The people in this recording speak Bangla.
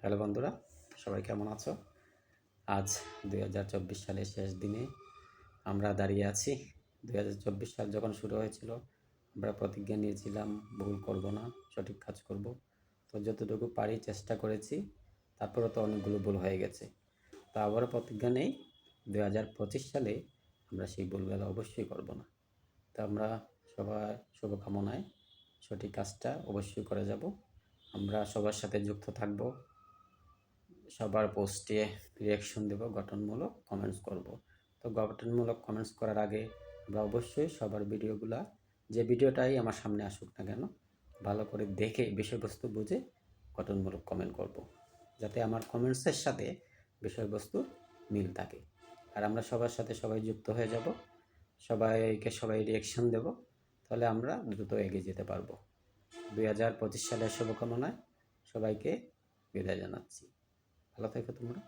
হ্যালো বন্ধুরা, সবাই কেমন আছো? আজ 2024 সালের শেষ দিনে আমরা দাঁড়িয়ে আছি। 2024 সাল যখন শুরু হয়েছিল, আমরা প্রতিজ্ঞা নিয়েছিলাম ভুল করব না, সঠিক কাজ করব। তো যতটুকু পারি চেষ্টা করেছি, তারপরে তো অনেকগুলো ভুল হয়ে গেছে। তো আবারও প্রতিজ্ঞা নেই, 2025 সালে আমরা সেই ভুলগুলো অবশ্যই করব না। তো আমরা সবাই শুভকামনায় সঠিক কাজটা অবশ্যই করে যাব। আমরা সবার সাথে যুক্ত থাকব, সবার পোস্টে রিয়াকশন দেব, গঠনমূলক কমেন্টস করব। তো গঠনমূলক কমেন্টস করার আগে আমরা অবশ্যই সবার ভিডিওগুলা, যে ভিডিওটাই আমার সামনে আসুক না কেন, ভালো করে দেখে বিষয়বস্তু বুঝে গঠনমূলক কমেন্ট করব, যাতে আমার কমেন্টসের সাথে বিষয়বস্তু মিল থাকে। আর আমরা সবার সাথে সবাই যুক্ত হয়ে যাব, সবাই রিয়াকশন দেব, তাহলে আমরা দ্রুত এগিয়ে যেতে পারবো। 2025 সালের শুভকামনায় সবাইকে বিদায় জানাচ্ছি। ভালো থেকো তোমরা।